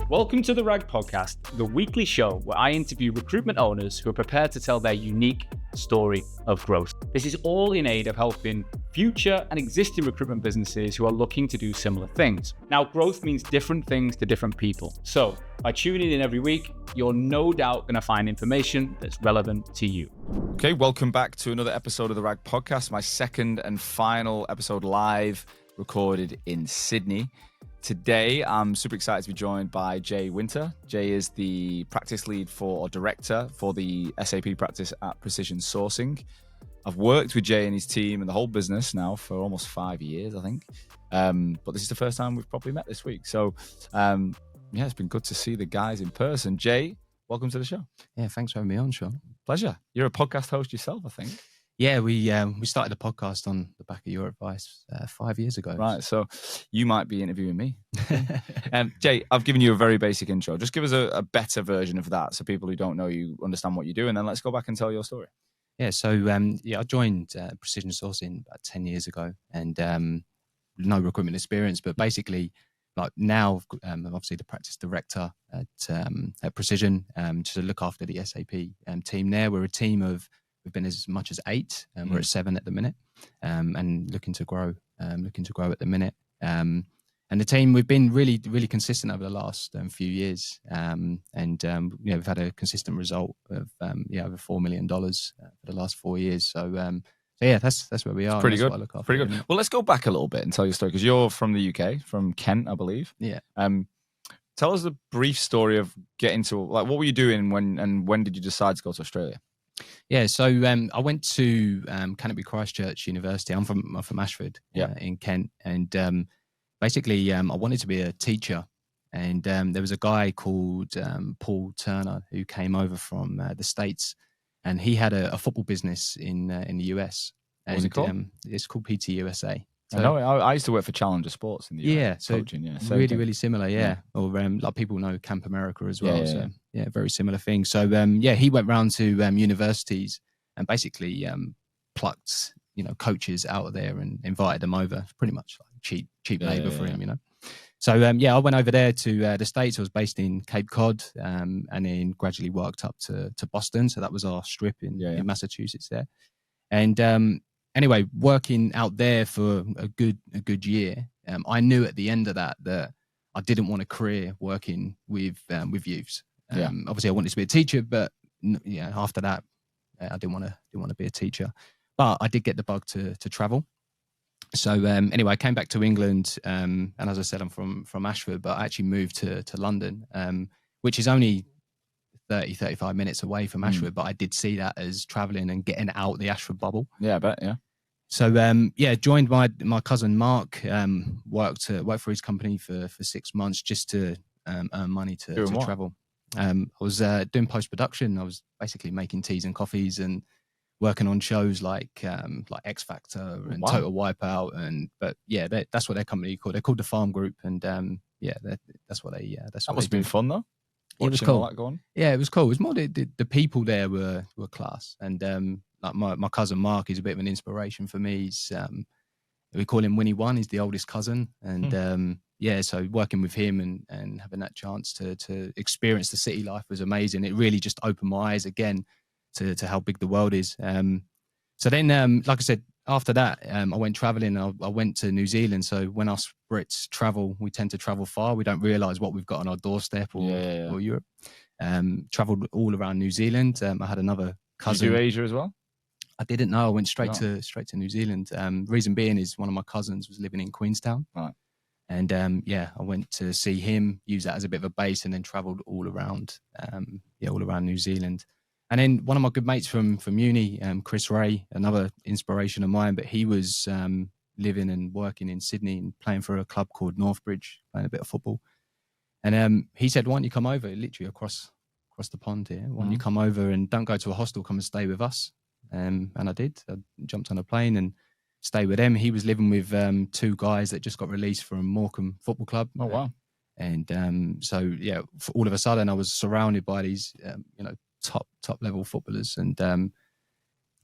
Welcome to the RAG Podcast, the weekly show where I interview recruitment owners who are prepared to tell their unique story of growth. This is all in aid of helping future and existing recruitment businesses who are looking to do similar things. Now, growth means different things to different people. So by tuning in every week, you're no doubt going to find information that's relevant to you. Okay, welcome back to another episode of the RAG Podcast, my second and final episode live, recorded in Sydney. Today, I'm super excited to be joined by Jay Wynter. Jay is the practice lead or director for the SAP Practice at Precision Sourcing. I've worked with Jay and his team and the whole business now for almost 5 years, I think. But this is the first time we've probably met this week. So, it's been good to see the guys in person. Jay, welcome to the show. Yeah, thanks for having me on, Sean. Pleasure. You're a podcast host yourself, I think. Yeah, we started a podcast on the back of your advice 5 years ago. Right, so you might be interviewing me. Jay, I've given you a very basic intro. Just give us a better version of that so people who don't know you understand what you do, and then let's go back and tell your story. Yeah, so I joined Precision Sourcing about 10 years ago, and no recruitment experience, but basically, like now, I'm obviously the practice director at Precision to look after the SAP team there. We're a team of we've been as much as 8. We're at 7 at the minute, and looking to grow at the minute. And the team, we've been really, really consistent over the last few years. We've had a consistent result of over $4 million for the last 4 years. So that's where we are. Pretty good. Pretty good. Well, let's go back a little bit and tell your story, because you're from the UK, from Kent, I believe. Yeah. Tell us the brief story of getting to, like, what were you doing when did you decide to go to Australia? Yeah, so I went to Canterbury Christchurch University. I'm from Ashford, in Kent, and basically I wanted to be a teacher. And there was a guy called Paul Turner who came over from the States, and he had a football business in the US. What was it called? It's called PT USA. So, I know. I used to work for Challenger Sports in the US. Yeah, so coaching, really similar, yeah. Or like people know Camp America as well. Yeah, very similar thing. So he went round to universities and basically plucked coaches out of there and invited them over. Pretty much like cheap labour for him, So I went over there to the States. I was based in Cape Cod, and then gradually worked up to Boston. So that was our strip in Massachusetts there, and. Anyway, working out there for a good year, I knew at the end of that I didn't want a career working with youths. Obviously, I wanted to be a teacher, but after that, I didn't want to be a teacher. But I did get the bug to travel. So anyway, I came back to England, and as I said, I'm from Ashford, but I actually moved to London, which is only 35 minutes away from Ashford, but I did see that as traveling and getting out the Ashford bubble. Yeah, I bet, yeah. So, joined my cousin Mark, worked for his company for 6 months just to earn money to travel. I was doing post-production. I was basically making teas and coffees and working on shows like X Factor and Total Wipeout. That's what their company called. They're called the Farm Group, and that's what they. That must have been fun though. It was cool. All that going. Yeah, it was cool. It was more the people there were class, and like my cousin Mark is a bit of an inspiration for me. He's we call him Winnie One. He's the oldest cousin, and so working with him and having that chance to experience the city life was amazing. It really just opened my eyes again to how big the world is. So then, like I said, after that, I went traveling. I went to New Zealand. So when us Brits travel, we tend to travel far. We don't realize what we've got on our doorstep or Europe. Traveled all around New Zealand. I had another cousin. Did you do Asia as well? I didn't know. I went straight to New Zealand. Reason being is one of my cousins was living in Queenstown. Right. And I went to see him, use that as a bit of a base, and then travelled all around New Zealand. And then one of my good mates from uni, Chris Ray, another inspiration of mine, but he was living and working in Sydney and playing for a club called Northbridge, playing a bit of football. And he said, "Why don't you come over, literally across the pond here? Why don't you come over and don't go to a hostel, come and stay with us?" And I did. I jumped on a plane and stayed with them. He was living with 2 guys that just got released from Morecambe Football Club. Oh, wow. And for all of a sudden I was surrounded by these, top level footballers. And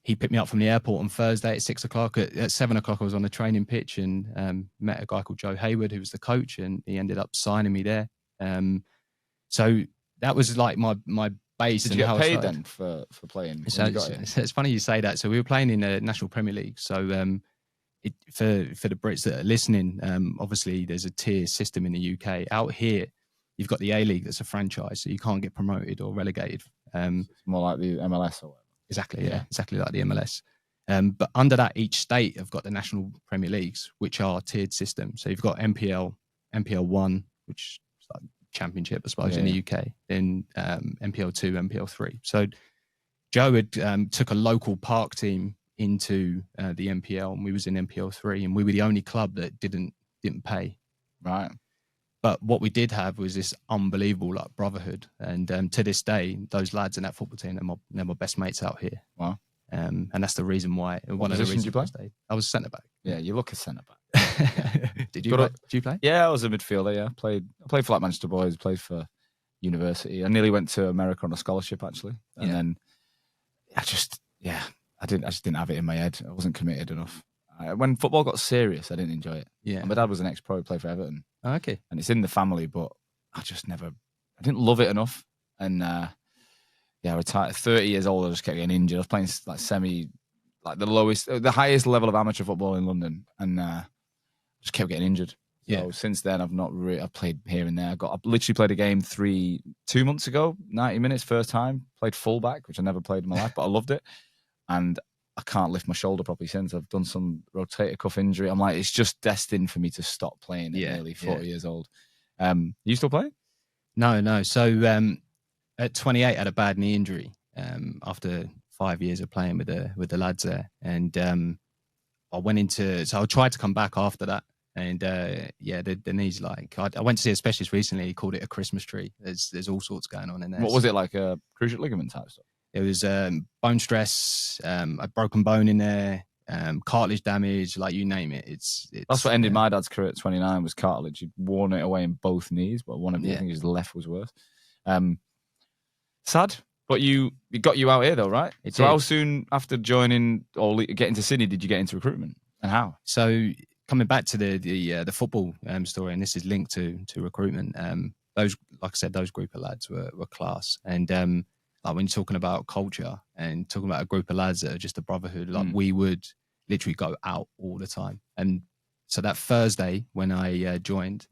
he picked me up from the airport on Thursday at 6 o'clock. At 7 o'clock, I was on the training pitch and met a guy called Joe Hayward, who was the coach, and he ended up signing me there. So that was like my base. Did and you how get I paid started. then for playing? So When you got it? it's funny you say that. So we were playing in the National Premier League. So for the Brits that are listening, obviously there's a tier system in the UK. Out here, you've got the A League that's a franchise, so you can't get promoted or relegated. It's more like the MLS or whatever. Exactly, yeah, exactly like the MLS. But under that, each state have got the National Premier Leagues, which are tiered systems. So you've got MPL, MPL 1, which is like championship, I suppose, in the UK, then MPL 2, MPL 3. So Joe had took a local park team into the MPL, and we was in MPL 3, and we were the only club that didn't pay. Right. But what we did have was this unbelievable like brotherhood, and to this day, those lads in that football team, they're my best mates out here. Wow. And that's the reason why. What position did you play? I was centre back. Yeah, you look a centre back. Did you play? Did you play? Yeah, I was a midfielder. Yeah, I played for like Manchester Boys. Played for university. I nearly went to America on a scholarship actually, and then I just didn't have it in my head. I wasn't committed enough. When football got serious, I didn't enjoy it. Yeah, and my dad was an ex-pro, played for Everton. Oh, okay, and it's in the family, but I didn't love it enough. And I retired 30 years old. I just kept getting injured. I was playing like the highest level of amateur football in London, and just kept getting injured. So since then, I've played here and there. I literally played a game 2 months ago, 90 minutes, first time. Played fullback, which I never played in my life, but I loved it. And I can't lift my shoulder properly since. I've done some rotator cuff injury. I'm like, it's just destined for me to stop playing at nearly 40 years old. You still play? No. So at 28, I had a bad knee injury after 5 years of playing with the lads there. And I tried to come back after that. And the knee's like, I went to see a specialist recently. He called it a Christmas tree. There's all sorts going on in there. What was it, like a cruciate ligament type stuff? It was bone stress, a broken bone in there, cartilage damage, like you name it. It's That's what ended my dad's career at 29 was cartilage. He'd worn it away in both knees, but one of I think his left was worse. Sad, but it got you out here though, right? So how soon after joining or getting to Sydney did you get into recruitment, and how? So coming back to the football story, and this is linked to recruitment. Those, like I said, those group of lads were class, and like when you're talking about culture and talking about a group of lads that are just a brotherhood, like we would literally go out all the time. And so that Thursday when I joined,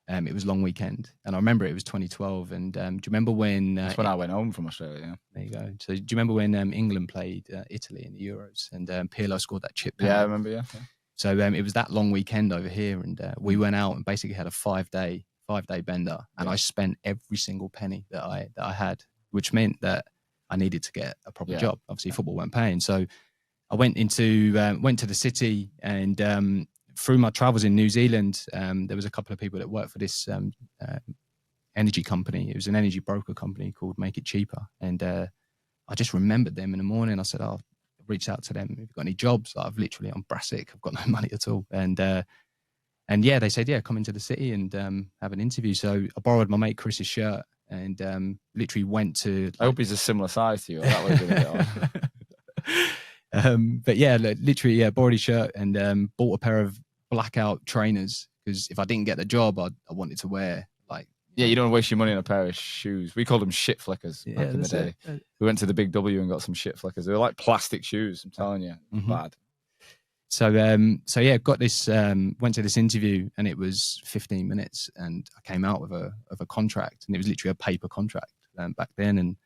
it was long weekend, and I remember it was 2012. And do you remember when? That's when I went home from Australia. Yeah. There you go. So do you remember when England played Italy in the Euros and Pirlo scored that chip penalty? Yeah, I remember. Yeah. So it was that long weekend over here, and we went out and basically had a 5-day bender, and I spent every single penny that I had, which meant that I needed to get a proper job. Obviously, football weren't paying, so I went to the city, and through my travels in New Zealand, there was a couple of people that worked for this energy company. It was an energy broker company called Make It Cheaper, and I just remembered them in the morning. I said, "Oh, reached out to them. Have you got any jobs?" Like, I'm brassic. I've got no money at all, and they said, come into the city and have an interview. So I borrowed my mate Chris's shirt and literally went to. I hope he's a similar size to you. That way, literally, borrowed his shirt and bought a pair of blackout trainers because if I didn't get the job, I wanted to wear like. Yeah, you don't waste your money on a pair of shoes. We called them shit flickers back in the day. We went to the Big W and got some shit flickers. They were like plastic shoes. I'm telling you, bad. So got this. Went to this interview and it was 15 minutes, and I came out with a contract, and it was literally a paper contract back then. And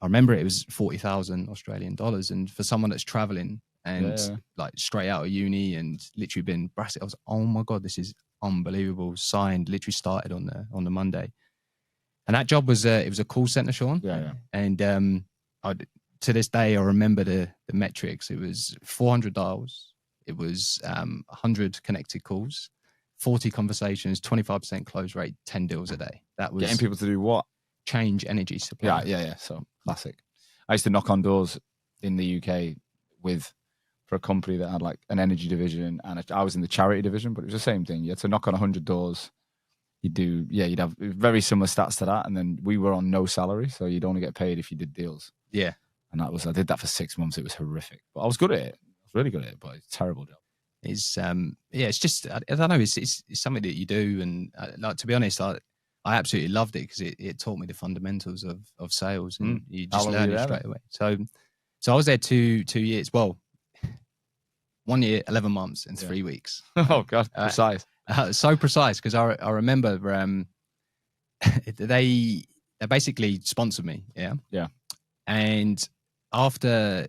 I remember it was 40,000 Australian dollars, and for someone that's traveling and like straight out of uni and literally been brassic, I was oh my god, this is unbelievable. Signed, literally started on the Monday, and that job was it was a call center, Sean. And to this day I remember the metrics. It was 400 dials. It was 100 connected calls, 40 conversations, 25% close rate, 10 deals a day. That was getting people to do what? Change energy supply. Yeah. So classic. I used to knock on doors in the UK for a company that had like an energy division, and I was in the charity division, but it was the same thing. You had to knock on 100 doors. You'd have very similar stats to that, and then we were on no salary, so you'd only get paid if you did deals. Yeah, and I did that for 6 months. It was horrific, but I was good at it. Really good at it, but it's a terrible job. It's just I don't know. It's something that you do, and like to be honest, I I absolutely loved it because it taught me the fundamentals of sales, and you How just long were learn you it there straight away. So I was there 2 years. Well, 1 year, 11 months, and 3 weeks. Oh God, precise. So precise because I remember they basically sponsored me. Yeah. And after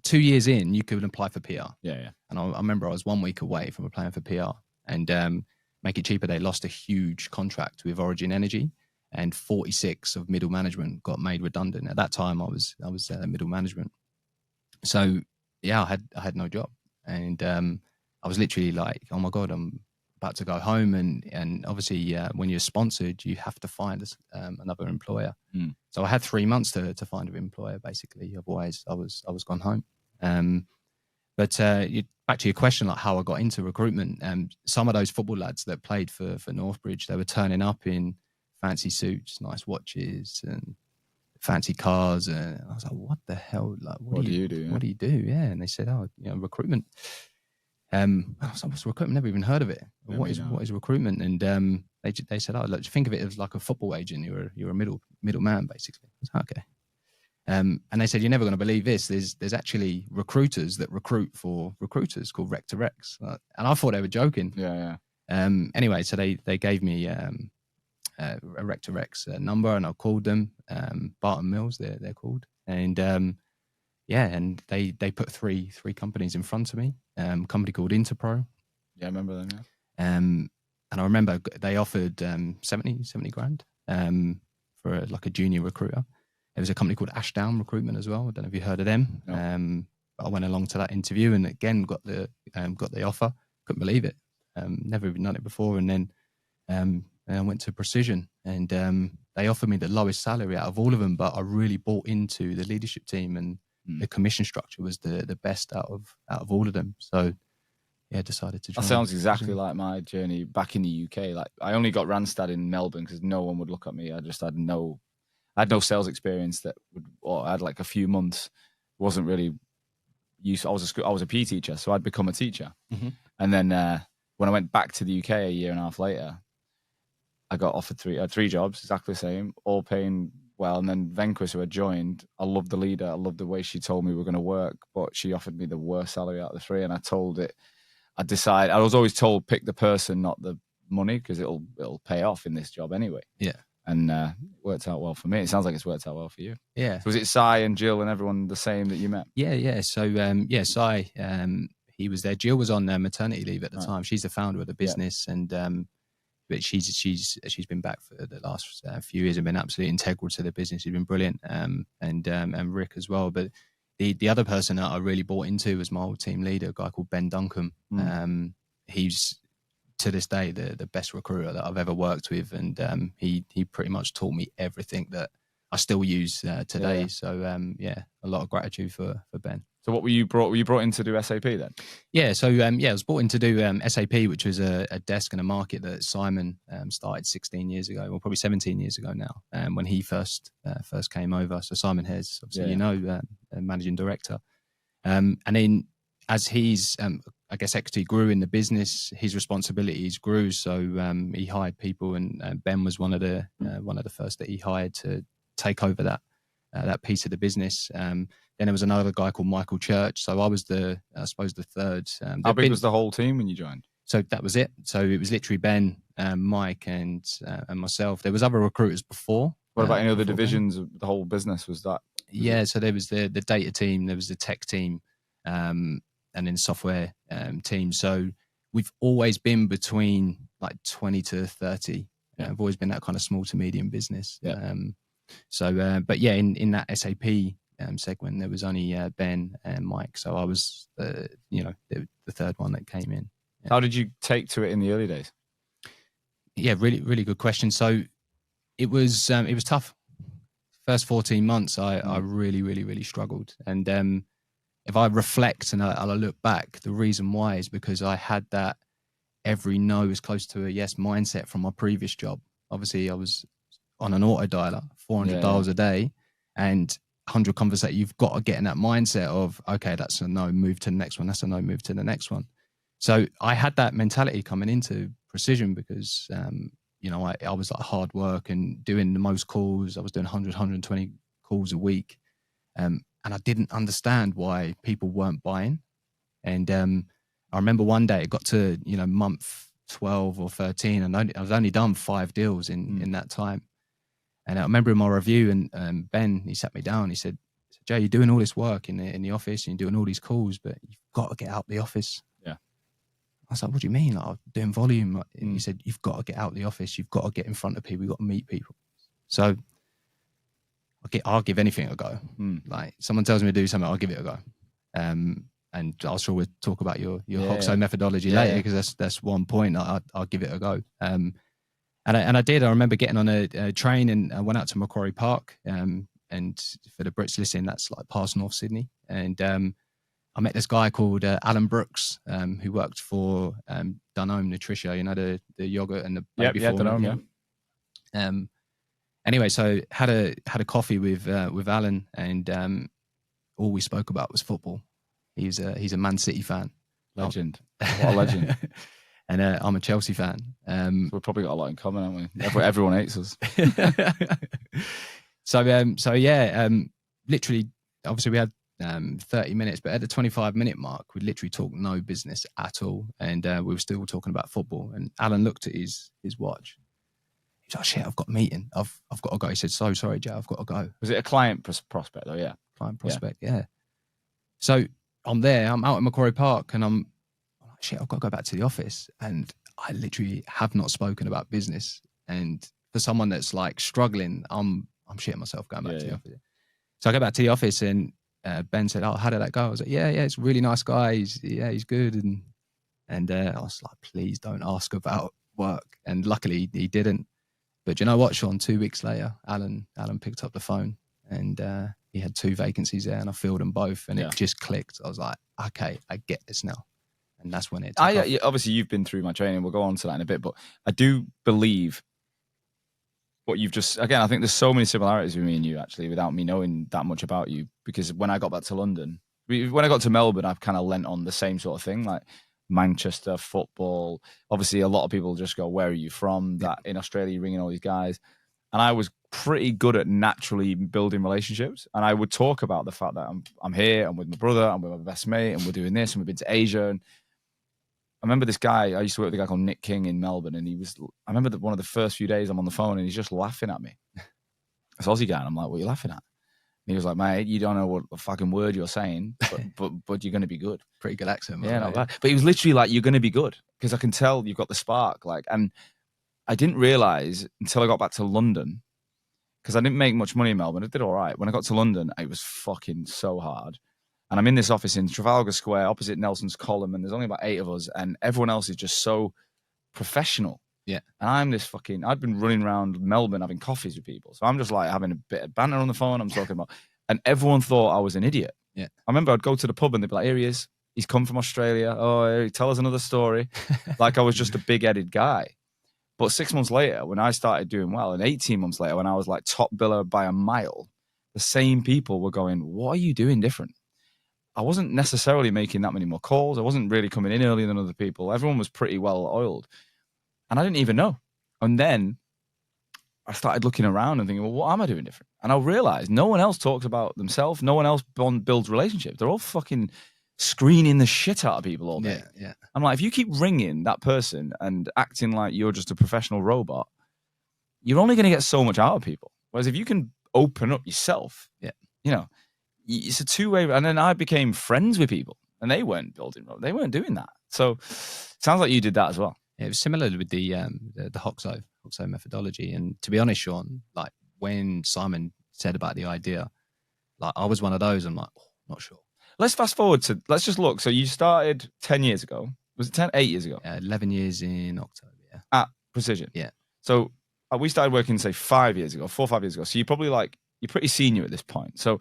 2 years in, you could apply for PR. Yeah. And I remember I was 1 week away from applying for PR. And make it cheaper, they lost a huge contract with Origin Energy, and 46 of middle management got made redundant. At that time, I was middle management. So yeah, I had no job, and I was literally like, oh my God, I'm about to go home. And obviously, when you're sponsored, you have to find another employer. So I had 3 months to find an employer, basically. Otherwise, I was gone home. But back to your question, like how I got into recruitment, some of those football lads that played for Northbridge, they were turning up in fancy suits, nice watches, and fancy cars. And I was like, what the hell? Like, what do you do? Yeah? What do you do? Yeah. And they said, oh, recruitment. I was like, what's recruitment? Never even heard of it. What is recruitment? And they said, oh, look, think of it as like a football agent. You're a middleman, basically. I was like, okay. And they said, you're never going to believe this. There's actually recruiters that recruit for recruiters called Rec to Recs. And I thought they were joking. Yeah. Anyway, so they gave me a Rec to Recs number, and I called them. Barton Mills, they're called. And and they put three companies in front of me. A company called Interpro. Yeah, I remember them. Yeah. And I remember they offered 70 grand for like a junior recruiter. There was a company called Ashdown Recruitment as well. I don't know if you heard of them. No. But I went along to that interview and again got the offer. Couldn't believe it. Never even done it before. And then I went to Precision, and they offered me the lowest salary out of all of them. But I really bought into the leadership team, and the commission structure was the best out of all of them. So yeah, decided to join. That sounds exactly like my journey back in the UK. Like I only got Randstad in Melbourne because no one would look at me. I had no sales experience I had like a few months. Wasn't really used. I was a PE teacher, so I'd become a teacher. Mm-hmm. And then when I went back to the UK a year and a half later, I got offered three jobs, exactly the same, all paying well. And then Venquis, who had joined, I loved the leader. I loved the way she told me we were going to work, but she offered me the worst salary out of the three. And I was always told, pick the person, not the money, because it'll pay off in this job anyway. Yeah. And it worked out well for me. It sounds like it's worked out well for you. Yeah. So was it Si and Jill and everyone the same that you met? Yeah. So Si, he was there. Jill was on maternity leave at the time. She's the founder of the business, and but she's been back for the last few years and been absolutely integral to the business. She's been brilliant, and Rick as well. But the other person that I really bought into was my old team leader, a guy called Ben Duncombe. He's to this day the best recruiter that I've ever worked with, and he pretty much taught me everything that I still use today. Yeah. So a lot of gratitude for Ben. So what were you brought in to do SAP then? Yeah, so I was brought in to do SAP, which was a desk and a market that Simon started 16 years ago, or probably 17 years ago now, when he first came over. So Simon Hes, obviously managing director, and then as he's I guess equity grew in the business, his responsibilities grew. So he hired people, and Ben was one of the first that he hired to take over that piece of the business. Then there was another guy called Michael Church. So I was the third. How big was the whole team when you joined? So that was it. So it was literally Ben, Mike, and myself. There was other recruiters before. What about any other divisions of the whole business? Was that? Yeah. So there was the data team, there was the tech team, and then software team. So we've always been between like 20 to 30. Yeah. I've always been that kind of small to medium business. Yeah. But yeah, in that SAP segment, there was only Ben and Mike. So I was, the third one that came in. Yeah. How did you take to it in the early days? Yeah, really, really good question. So it was tough. First 14 months, I really, really, really struggled. And if I reflect and I look back, the reason why is because I had that every no is close to a yes mindset from my previous job. Obviously, I was on an auto dialer, 400 dials a day, and 100 conversations. You've got to get in that mindset of, okay, that's a no, move to the next one. That's a no, move to the next one. So I had that mentality coming into Precision because I was like hard work and doing the most calls. I was doing 100, 120 calls a week. And I didn't understand why people weren't buying. And I remember one day it got to, month 12 or 13, and I was only done 5 deals in that time. And I remember in my review, and Ben, he sat me down. He said, "Jay, you're doing all this work in the office, and you're doing all these calls, but you've got to get out the office." Yeah. I was like, "What do you mean?" Like, I'm doing volume. And he said, "You've got to get out the office. You've got to get in front of people. You've got to meet people." So I'll give anything a go. Like, someone tells me to do something, I'll give it a go. And I'll sure we'll talk about your Hoxo methodology later, because that's one point. I'll give it a go. And I did. I remember getting on a train, and I went out to Macquarie Park. And for the Brits listening, that's like past North Sydney. And I met this guy called Alan Brooks, who worked for Danone Nutricia, the yogurt and the baby formula. Danone, Anyway, so had a coffee with Alan, and all we spoke about was football. He's a Man City fan. Legend. What a legend. And I'm a Chelsea fan. So we've probably got a lot in common, haven't we? Everyone hates us. So literally, obviously we had 30 minutes, but at the 25-minute mark, we literally talked no business at all. And we were still talking about football. And Alan looked at his watch. He's like, "Shit, I've got a meeting. I've got to go." He said, "So sorry, Jay, I've got to go." Was it a client prospect though? Yeah. Client prospect, yeah. So I'm there, I'm out at Macquarie Park, and I'm like, "Shit, I've got to go back to the office." And I literally have not spoken about business. And for someone that's like struggling, I'm shitting myself going back to the office. So I go back to the office, and Ben said, "Oh, how did that go?" I was like, yeah, it's a really nice guy. He's good. And I was like, "Please don't ask about work." And luckily he didn't. But you know what, Sean? 2 weeks later, Alan picked up the phone, and he had 2 vacancies there, and I filled them both, and it just clicked. I was like, "Okay, I get this now." And that's when it took off. Obviously, you've been through my training. We'll go on to that in a bit, but I do believe what you've just, again, I think there's so many similarities with me and you, actually, without me knowing that much about you. Because when I got back to London, when I got to Melbourne, I've kind of lent on the same sort of thing, like Manchester football. Obviously, a lot of people just go, "Where are you from?" That in Australia, you're ringing all these guys. And I was pretty good at naturally building relationships. And I would talk about the fact that I'm here, I'm with my brother, I'm with my best mate, and we're doing this, and we've been to Asia. And I remember this guy, I used to work with a guy called Nick King in Melbourne, and I remember that one of the first few days I'm on the phone, and he's just laughing at me. This Aussie guy, and I'm like, "What are you laughing at?" And he was like, "Mate, you don't know what a fucking word you're saying, but you're going to be good." Pretty good accent, man. Yeah, not bad. But he was literally like, "You're going to be good," because I can tell you've got the spark. Like, and I didn't realize until I got back to London, because I didn't make much money in Melbourne. I did all right. When I got to London, it was fucking so hard. And I'm in this office in Trafalgar Square, opposite Nelson's Column, and there's only about 8 of us, and everyone else is just so professional. Yeah. And I'm this I'd been running around Melbourne having coffees with people. So I'm just like having a bit of banter on the phone. I'm talking about, and everyone thought I was an idiot. Yeah. I remember I'd go to the pub and they'd be like, "Here he is. He's come from Australia. Oh, tell us another story." Like I was just a big-headed guy. But 6 months later, when I started doing well, and 18 months later, when I was like top biller by a mile, the same people were going, "What are you doing different?" I wasn't necessarily making that many more calls. I wasn't really coming in earlier than other people. Everyone was pretty well oiled. And I didn't even know. And then I started looking around and thinking, "Well, what am I doing different?" And I realized no one else talks about themselves. No one else builds relationships. They're all fucking screening the shit out of people all day. Yeah. I'm like, if you keep ringing that person and acting like you're just a professional robot, you're only going to get so much out of people. Whereas if you can open up yourself, it's a two-way. And then I became friends with people, and they weren't they weren't doing that. So it sounds like you did that as well. Yeah, it was similar with the Hoxo methodology. And to be honest, Sean, like when Simon said about the idea, like I was one of those. I'm like, not sure. Let's fast forward let's just look. So you started 10 years ago. Was it 8 years ago? 11 years in October, yeah. At Precision? Yeah. So we started working, say, 5 years ago, 4 or 5 years ago. So you're probably you're pretty senior at this point. So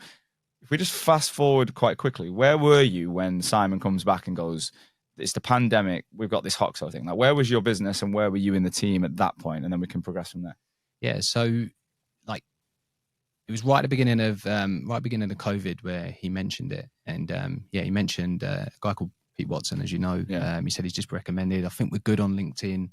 if we just fast forward quite quickly, where were you when Simon comes back and goes, "It's the pandemic, we've got this Hoxo thing"? Like, where was your business and where were you in the team at that point? And then we can progress from there. Yeah, so like it was right at the beginning of COVID where he mentioned it. And he mentioned a guy called Pete Watson, as you know. Yeah. He said he's just recommended. I think we're good on LinkedIn.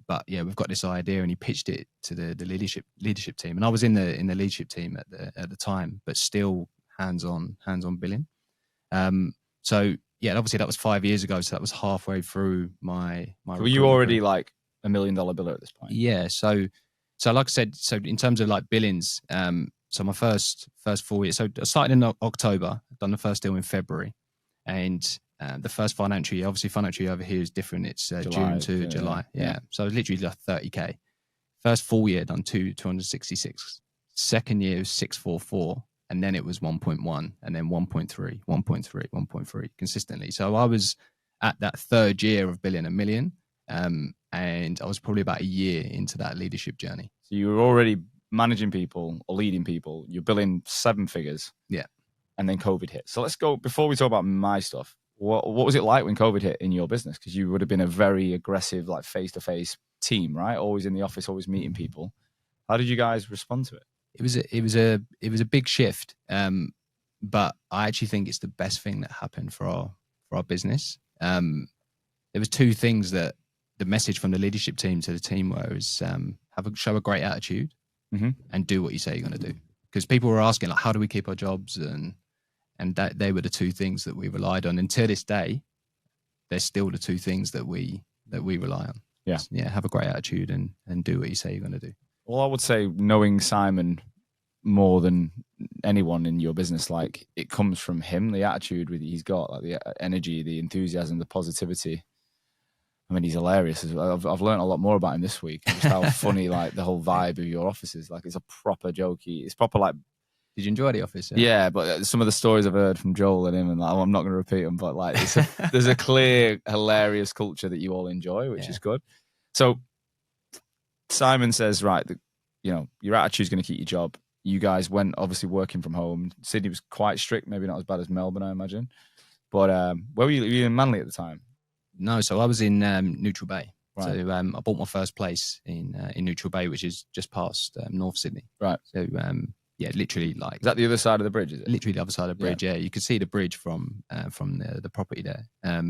But yeah, we've got this idea, and he pitched it to the leadership team, and I was in the leadership team at the time, but still hands-on billing. So yeah, obviously that was 5 years ago, so that was halfway through my So were you already like $1 million biller at this point? Yeah. So like I said, so in terms of like billings, so my first 4 years, so I started in October, done the first deal in February, and the first financial year, obviously financial year over here is different. It's June to July. Yeah. So it was literally like 30K. First full year done 266. Second year was 644. And then it was 1.1, and then 1.3, 1.3, 1.3 consistently. So I was at that third year of billing $1 million. And I was probably about a year into that leadership journey. So you were already managing people or leading people. You're billing 7 figures. Yeah. And then COVID hit. So let's go, before we talk about my stuff, what was it like when COVID hit in your business? Because you would have been a very aggressive, like face-to-face team, right? Always in the office, always meeting people. How did you guys respond to it? It was a big shift. But I actually think it's the best thing that happened for our business. There was 2 things that the message from the leadership team to the team was show a great attitude and do what you say you're going to do. Because people were asking, like, how do we keep our jobs? And that they were the 2 things that we relied on. And to this day, they're still the 2 things that we rely on. Yeah. Yeah. Have a great attitude and do what you say you're going to do. Well, I would say knowing Simon more than anyone in your business, like, it comes from him, the attitude he's got, like the energy, the enthusiasm, the positivity. I mean, he's hilarious. I've learned a lot more about him this week. Just how funny, like, the whole vibe of your office is. Like, it's a proper jokey. It's proper, like. Did you enjoy the office? Yeah, but some of the stories I've heard from Joel and him, and like, I'm not going to repeat them, but like, there's a clear, hilarious culture that you all enjoy, which is good. So Simon says, right, your attitude's going to keep your job. You guys went obviously working from home. Sydney was quite strict, maybe not as bad as Melbourne, I imagine. But where were you? Were you in Manly at the time? No, so I was in Neutral Bay. Right. So I bought my first place in Neutral Bay, which is just past North Sydney. Right. So yeah, literally like. Is that the other side of the bridge? Is it? Literally the other side of the bridge. Yeah, you could see the bridge from the property there. I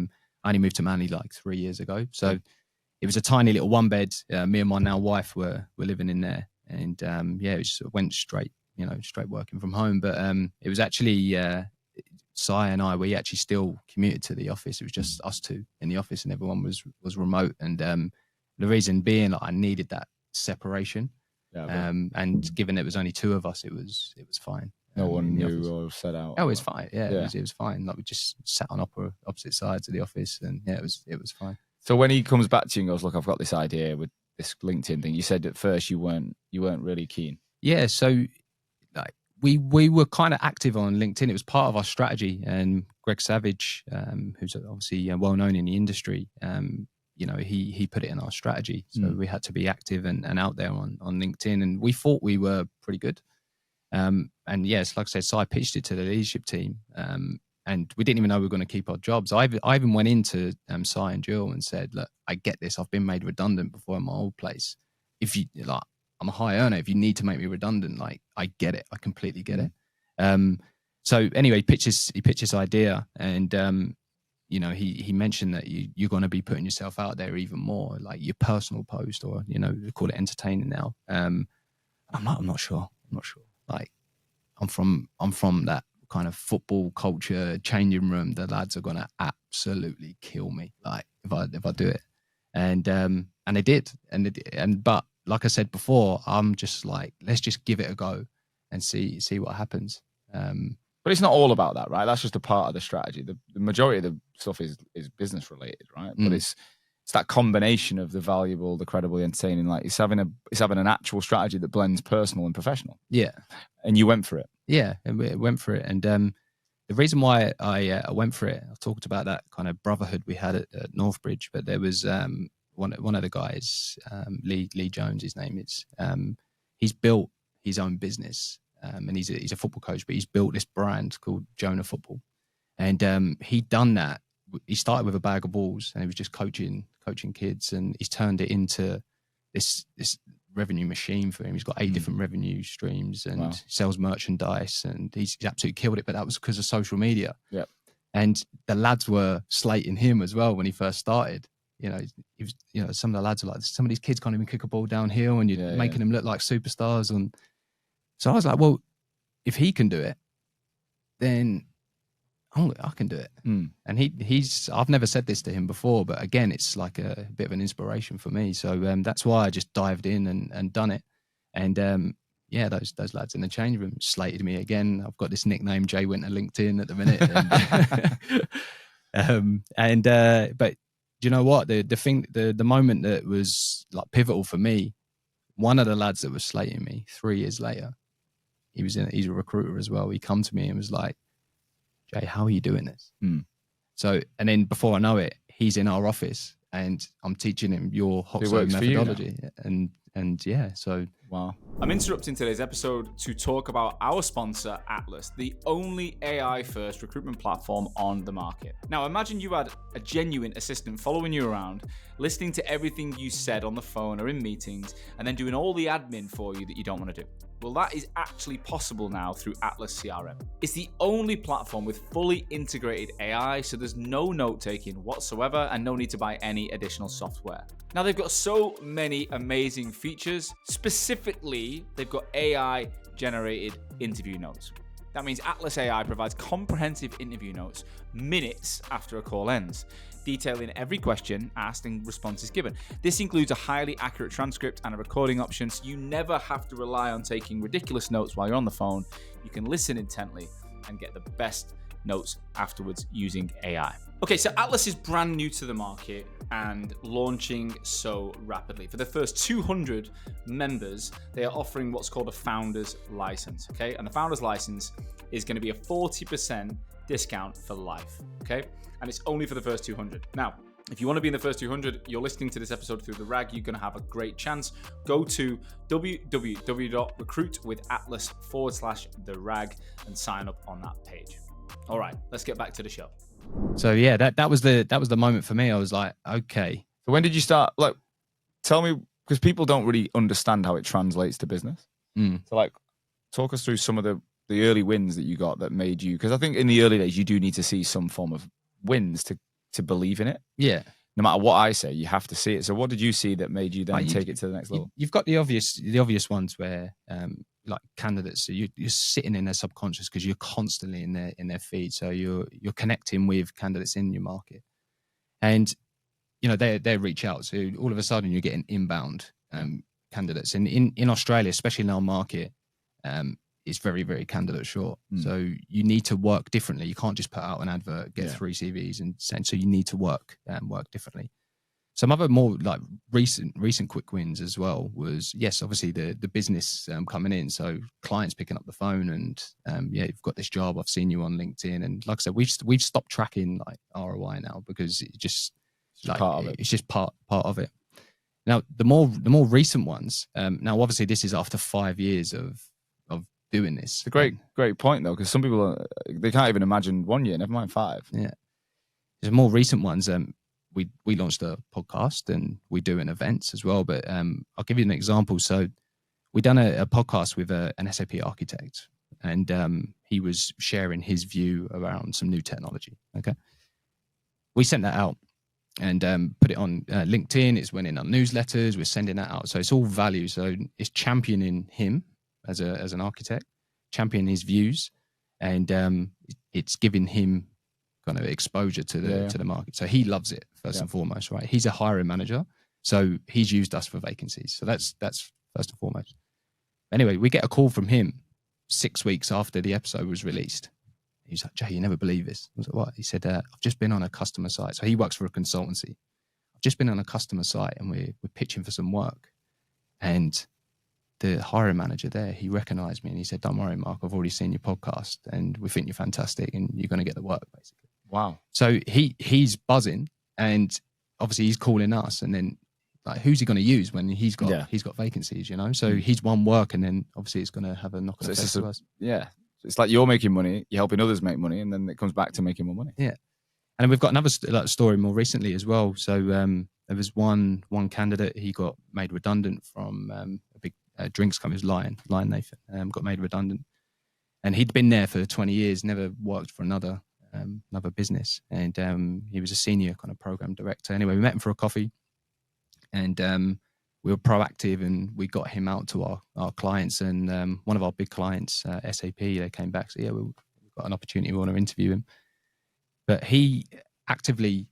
only moved to Manly like 3 years ago, so it was a tiny little 1-bed. Me and my now wife were living in there, and yeah, it just went straight working from home. But it was actually Si and I. We actually still commuted to the office. It was just us 2 in the office, and everyone was remote. And the reason being, like, I needed that separation. Yeah, and given it was only 2 of us, it was fine. No one knew or set out. Oh, it was fine. Yeah, yeah. It was fine. Like, we just sat on opposite sides of the office, and yeah, it was fine. So when he comes back to you and goes, "Look, I've got this idea with this LinkedIn thing," you said at first you weren't really keen. Yeah, so like we were kind of active on LinkedIn. It was part of our strategy, and Greg Savage, who's obviously well known in the industry, he put it in our strategy. So we had to be active and out there on LinkedIn, and we thought we were pretty good. And yes, like I said, so I pitched it to the leadership team, and we didn't even know we were going to keep our jobs. I even went into Si and Jill and said, "Look, I get this. I've been made redundant before in my old place. If you like, I'm a high earner. If you need to make me redundant, like, I get it. I completely get it." So anyway, he pitched his idea, and he mentioned that you're going to be putting yourself out there even more, like your personal post, or they call it entertaining now. I'm not sure. Like, I'm from that kind of football culture changing room. The lads are going to absolutely kill me, like, if I do it. And they did, but like I said before, I'm just like, let's just give it a go and see what happens. But it's not all about that, right? That's just a part of the strategy. The majority of the stuff is business related, right? But it's that combination of the valuable, the credible, the entertaining. Like, it's having an actual strategy that blends personal and professional. Yeah, and you went for it. Yeah, and went for it. And the reason why I went for it, I talked about that kind of brotherhood we had at Northbridge. But there was one of the guys, Lee Jones, his name is. He's built his own business. And he's a football coach, but he's built this brand called Jonah Football. And he'd done that. He started with a bag of balls, and he was just coaching kids, and he's turned it into this revenue machine for him. He's got 8 different revenue streams, and sells merchandise, and he's absolutely killed it. But that was because of social media. Yeah. And the lads were slating him as well when he first started. he was, some of the lads are like, some of these kids can't even kick a ball downhill, and you're making them look like superstars. And so I was like, well, if he can do it, then I can do it. And he's I've never said this to him before, but again, it's like a bit of an inspiration for me. So that's why I just dived in and done it. And those lads in the change room slated me again. I've got this nickname Jay Wynter LinkedIn at the minute. But do you know what? The moment that was like pivotal for me, one of the lads that was slating me 3 years later, he's a recruiter as well. He come to me and was like, Jay, how are you doing this? So, and then before I know it, he's in our office and I'm teaching him your HOXO methodology. So. Wow. I'm interrupting today's episode to talk about our sponsor, Atlas, the only AI-first recruitment platform on the market. Now, imagine you had a genuine assistant following you around, listening to everything you said on the phone or in meetings, and then doing all the admin for you that you don't want to do. Well, that is actually possible now through Atlas CRM. It's the only platform with fully integrated AI, so there's no note-taking whatsoever and no need to buy any additional software. Now, they've got so many amazing features. Specifically, they've got AI-generated interview notes. That means Atlas AI provides comprehensive interview notes minutes after a call ends, detailing every question asked and responses given. This includes a highly accurate transcript and a recording option, so you never have to rely on taking ridiculous notes while you're on the phone. You can listen intently and get the best notes afterwards using AI. Okay, so Atlas is brand new to the market and launching so rapidly. For the first 200 members, they are offering what's called a founder's license, okay? And the founder's license is going to be a 40% discount for life, okay? And it's only for the first 200. Now, if you want to be in the first 200, you're listening to this episode through the RAG, you're going to have a great chance. Go to www.recruitwithatlas.com/the RAG and sign up on that page. All right, let's get back to the show. So yeah, that was the moment for me. I was like, okay. So when did you start? Like, tell me, because people don't really understand how it translates to business. So like, talk us through some of the early wins that you got that made you, because I think in the early days you do need to see some form of wins to believe in it. Yeah. No matter what I say, you have to see it. So what did you see that made you then take it to the next level? You've got the obvious ones where like candidates, so you're sitting in their subconscious because you're constantly in their feed. So you're connecting with candidates in your market, and they reach out. So all of a sudden you're getting inbound candidates, and in Australia, especially in our market, it's very, very candidate short. So you need to work differently. You can't just put out an advert, get 3 CVs and send. So you need to work differently. Some other more like recent quick wins as well was, yes, obviously the business coming in. So clients picking up the phone and you've got this job. I've seen you on LinkedIn. And like I said, we've stopped tracking like ROI now because it's just part of it. Now the more recent ones. Now obviously this is after 5 years of doing this. It's a great point though, because some people they can't even imagine 1 year, never mind 5. Yeah, there's more recent ones. We launched a podcast and we do in events as well. But I'll give you an example. So we done a podcast with an SAP architect, and he was sharing his view around some new technology. Okay, we sent that out and put it on LinkedIn. It's went in our newsletters. We're sending that out. So it's all value. So it's championing him as an architect, championing his views, and it's giving him kind of exposure to the market. So he loves it first and foremost, right? He's a hiring manager, so he's used us for vacancies. So that's first and foremost. Anyway, we get a call from him 6 weeks after the episode was released. He's like, Jay, you never believe this. I was like, what? He said, I've just been on a customer site. So he works for a consultancy. I've just been on a customer site and we're pitching for some work. And the hiring manager there, he recognized me and he said, don't worry, Mark, I've already seen your podcast and we think you're fantastic and you're going to get the work, basically. Wow. So he's buzzing, and obviously he's calling us, and then like, who's he going to use when he's got vacancies, So he's won work, and then obviously it's going to have a knock-on effect to us. Yeah. It's like you're making money, you're helping others make money, and then it comes back to making more money. Yeah. And we've got another story more recently as well. So there was one candidate, he got made redundant from a big drinks company, Lion Nathan, got made redundant. And he'd been there for 20 years, never worked for another another business, and he was a senior kind of program director. Anyway, we met him for a coffee, and we were proactive, and we got him out to our clients. And one of our big clients, SAP, they came back, so yeah, we've got an opportunity, we want to interview him. But he actively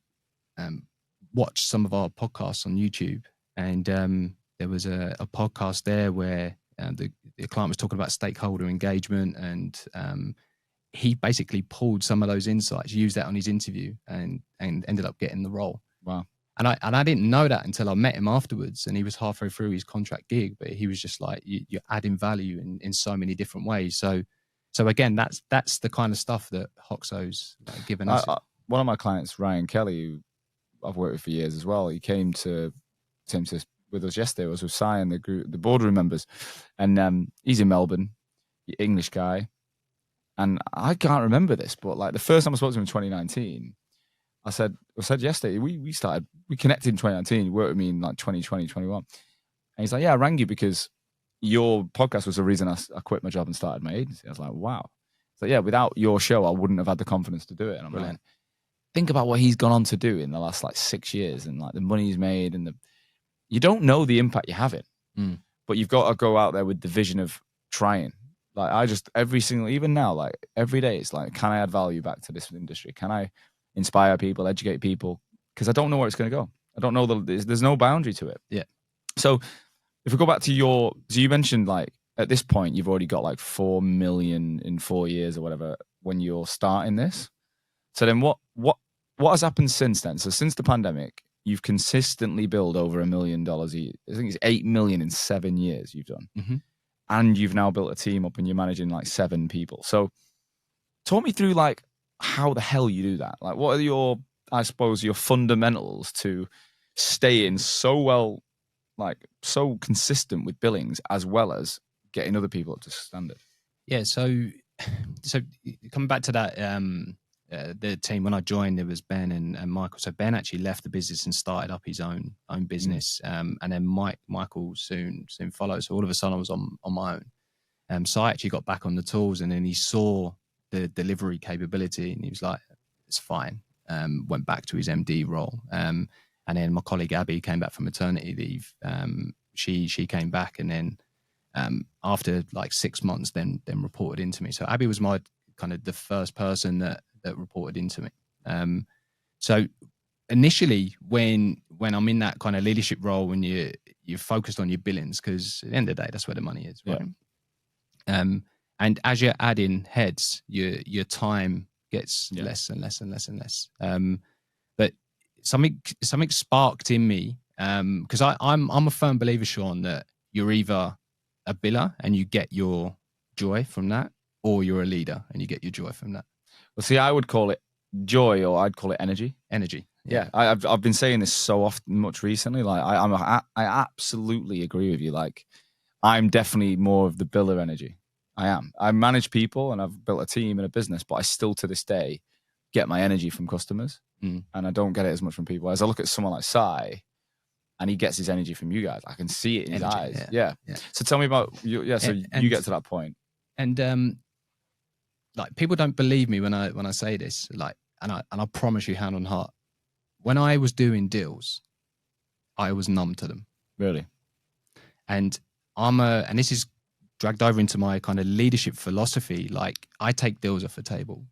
watched some of our podcasts on YouTube, and there was a podcast there where the client was talking about stakeholder engagement, and he basically pulled some of those insights, used that on his interview, and ended up getting the role. Wow. And I didn't know that until I met him afterwards, and he was halfway through his contract gig, but he was just like, you're adding value in so many different ways. So again, that's the kind of stuff that Hoxo's given us. One of my clients, Ryan Kelly, who I've worked with for years as well, he came with us yesterday. I was with Cy and the boardroom members, and he's in Melbourne, English guy. And I can't remember this, but like the first time I spoke to him in 2019, I said yesterday, we connected in 2019, you worked with me in like 2020, 21. And he's like, yeah, I rang you because your podcast was the reason I quit my job and started my agency. I was like, wow. So yeah, without your show, I wouldn't have had the confidence to do it. And I'm like, think about what he's gone on to do in the last like 6 years, and like the money he's made, and you don't know the impact you're having, but you've got to go out there with the vision of trying. Like I just, even now, like every day, it's like, can I add value back to this industry? Can I inspire people, educate people? Because I don't know where it's going to go. I don't know, there's no boundary to it. Yeah. So if we go back to so you mentioned like at this point, you've already got like 4 million in 4 years or whatever when you're starting this. So then what has happened since then? So since the pandemic, you've consistently built over $1 million a year. I think it's 8 million in 7 years you've done. Mm-hmm. And you've now built a team up and you're managing like 7 people. So talk me through like how the hell you do that. Like what are your fundamentals to staying so well, like so consistent with billings as well as getting other people up to standard? Yeah. So coming back to that, the team, when I joined, there was Ben and Michael. So Ben actually left the business and started up his own business, and then Michael soon followed. So all of a sudden, I was on my own. So I actually got back on the tools, and then he saw the delivery capability, and he was like, "It's fine." Went back to his MD role, and then my colleague Abby came back from maternity leave. She came back, and then after like 6 months, then reported into me. So Abby was my kind of the first person that reported into me. So initially, when I'm in that kind of leadership role, when you're focused on your billings, because at the end of the day, that's where the money is, right? Yeah. And as you're adding heads, your time gets less and less and less and less. But something sparked in me, because I'm a firm believer, Sean, that you're either a biller and you get your joy from that, or you're a leader and you get your joy from that. Well, see, I would call it joy, or I'd call it energy. Energy. Yeah. I've been saying this so often, much recently. Like I absolutely agree with you. Like I'm definitely more of the biller energy. I am. I manage people and I've built a team and a business, but I still to this day get my energy from customers, and I don't get it as much from people. As I look at someone like Cy, and he gets his energy from you guys. I can see it in his eyes. Yeah. So tell me about you. Yeah. So you get to that point. And like people don't believe me when I say this, like, and I promise you, hand on heart, when I was doing deals, I was numb to them. Really? And and this is dragged over into my kind of leadership philosophy. Like I take deals off the table.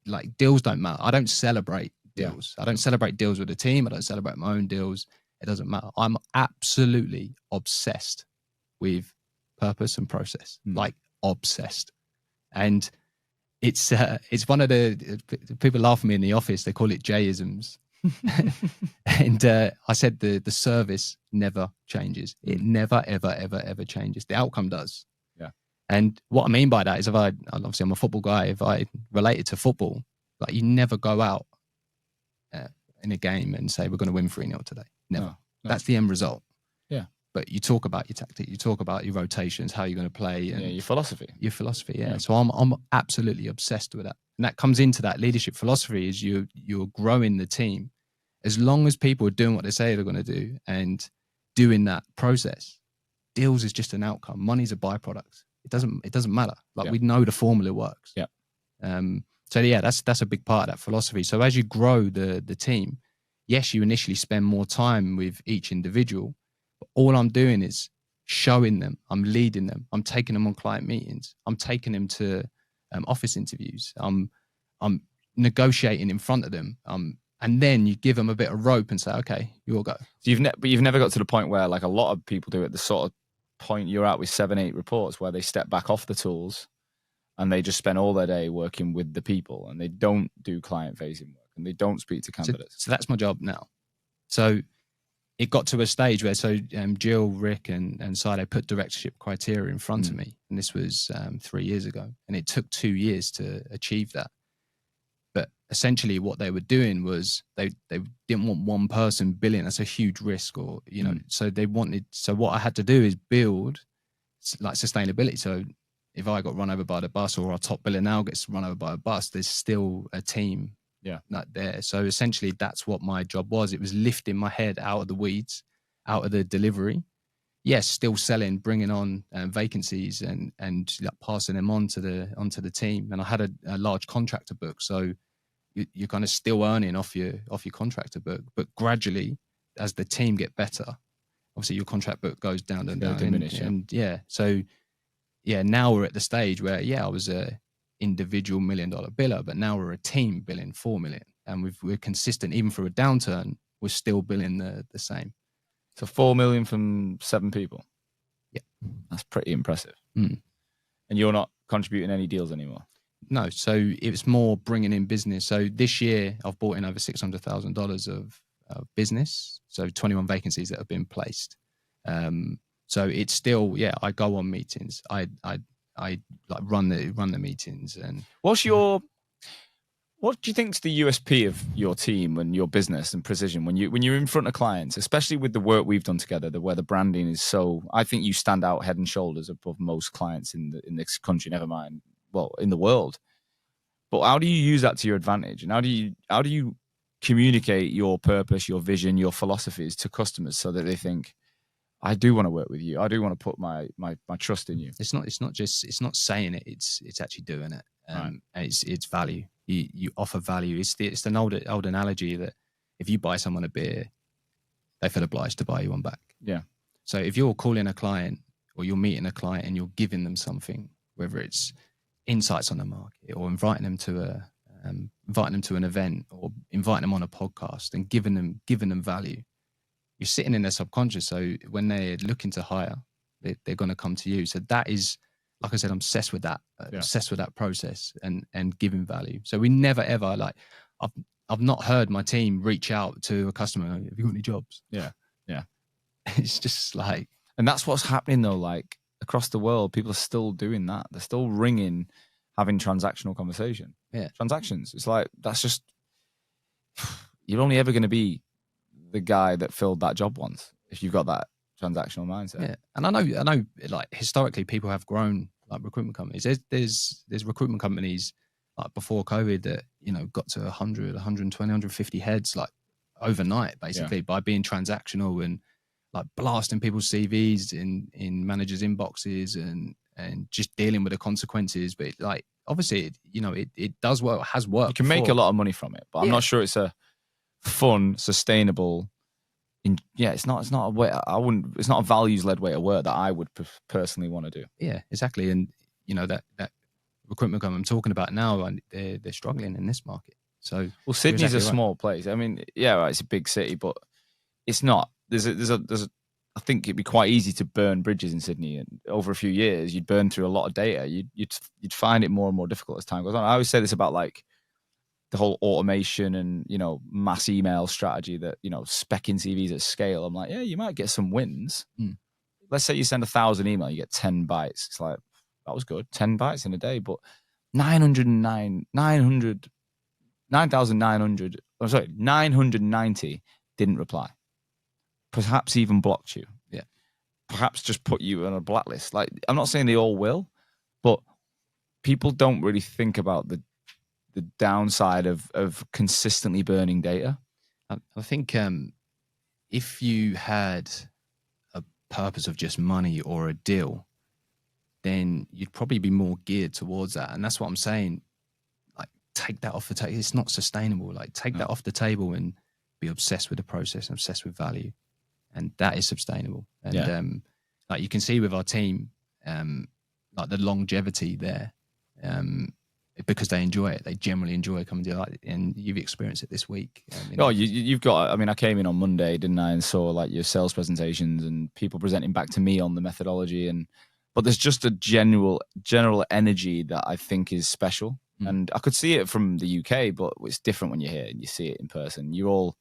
Like deals don't matter. I don't celebrate deals. I don't celebrate deals with the team. I don't celebrate my own deals. It doesn't matter. I'm absolutely obsessed with purpose and process, like obsessed. And it's one of the people laugh at me in the office. They call it Jayisms. And I said the service never changes. It never, ever, ever, ever changes. The outcome does. Yeah. And what I mean by that is, obviously I'm a football guy. If I relate it to football, like you never go out in a game and say we're going to win 3-0 today. Never. No. That's the end result. Yeah. But you talk about your tactic, you talk about your rotations, how you're going to play, and your philosophy. Your philosophy, yeah. So I'm absolutely obsessed with that, and that comes into that leadership philosophy. Is you're growing the team, as long as people are doing what they say they're going to do and doing that process. Deals is just an outcome. Money's a byproduct. It doesn't matter. Like we know the formula works. Yeah. So yeah, that's a big part of that philosophy. So as you grow the team, yes, you initially spend more time with each individual, but all I'm doing is showing them, I'm leading them, I'm taking them on client meetings, I'm taking them to office interviews, I'm negotiating in front of them, and then you give them a bit of rope and say, okay, you'll go. So but you've never got to the point where, like a lot of people do, at the sort of point you're at with 7-8 reports, where they step back off the tools and they just spend all their day working with the people, and they don't do client facing work, and they don't speak to candidates. So that's my job now. So it got to a stage where Jill, Rick, and Sade put directorship criteria in front of me, and this was 3 years ago, and it took 2 years to achieve that. But essentially, what they were doing was they didn't want one person billing. That's a huge risk, or So they wanted. So what I had to do is build like sustainability. So if I got run over by the bus, or our top biller now gets run over by a bus, there's still a team. Not there. So essentially, that's what my job was. It was lifting my head out of the weeds, out of the delivery. Yes, still selling, bringing on vacancies and like passing them onto the team. And I had a large contractor book, so you're kind of still earning off your contractor book. But gradually, as the team get better, obviously your contract book goes down and down. Diminish, now we're at the stage where I was a individual $1 million biller, but now we're a team billing 4 million, and we're consistent. Even through a downturn, we're still billing the same. So 4 million from 7 people. Yeah, that's pretty impressive. And you're not contributing any deals anymore? No. So it's more bringing in business. So this year I've brought in over $600,000 of business. So 21 vacancies that have been placed. So it's still, I go on meetings. I like run the meetings. And what do you think is the USP of your team and your business and Precision when you're in front of clients, especially with the work we've done together, where the branding is so? I think you stand out head and shoulders above most clients in this country. Never mind, in the world. But how do you use that to your advantage? And how do you communicate your purpose, your vision, your philosophies to customers so that they think, I do want to work with you. I do want to put my trust in you. It's not saying it. It's actually doing it. Right. And it's value. You offer value. It's an old analogy that if you buy someone a beer, they feel obliged to buy you one back. Yeah. So if you're calling a client or you're meeting a client and you're giving them something, whether it's insights on the market or inviting them to an event or inviting them on a podcast and giving them value, you're sitting in their subconscious. So when they're looking to hire, they're going to come to you. So that is, like I said, I'm obsessed with that, obsessed with that process and giving value. So we never ever I've not heard my team reach out to a customer, have you got any jobs? Yeah. It's just like, and that's what's happening though. Like across the world, people are still doing that. They're still ringing, having transactional conversation. Yeah, transactions. It's like, that's just, you're only ever going to be the guy that filled that job once if you've got that transactional mindset. Yeah, and I know, like historically, people have grown like recruitment companies. There's recruitment companies like before COVID that got to 100, 120, 150 heads like overnight, basically by being transactional and like blasting people's CVs in managers' inboxes and just dealing with the consequences. But like obviously, it does work. Has worked. You can make a lot of money from it, but I'm not sure it's a fun, sustainable. It's not a way. It's not a values-led way of work that I would personally want to do. Yeah, exactly. And that recruitment company I'm talking about now, they're struggling in this market. So Sydney's exactly a small place. I mean, it's a big city, but it's not. There's a. I think it'd be quite easy to burn bridges in Sydney, and over a few years, you'd burn through a lot of data. You'd find it more and more difficult as time goes on. I always say this about like the whole automation and mass email strategy that specking CVs at scale. I'm like, you might get some wins. Let's say you send 1,000 email, you get 10 bites. It's like, that was good, 10 bites in a day, but 990 didn't reply. Perhaps even blocked you. Yeah. Perhaps just put you on a blacklist. Like, I'm not saying they all will, but people don't really think about the downside of consistently burning data. I think if you had a purpose of just money or a deal, then you'd probably be more geared towards that. And that's what I'm saying. Like take that off the table. It's not sustainable. Like take that off the table and be obsessed with the process and obsessed with value. And that is sustainable. And like you can see with our team, like the longevity there, because they enjoy it. They generally enjoy coming to it, and you've experienced it this week. You've got. I mean, I came in on Monday, didn't I, and saw like your sales presentations and people presenting back to me on the methodology, but there's just a general energy that I think is special, and I could see it from the UK, but it's different when you're here and you see it in person. You all,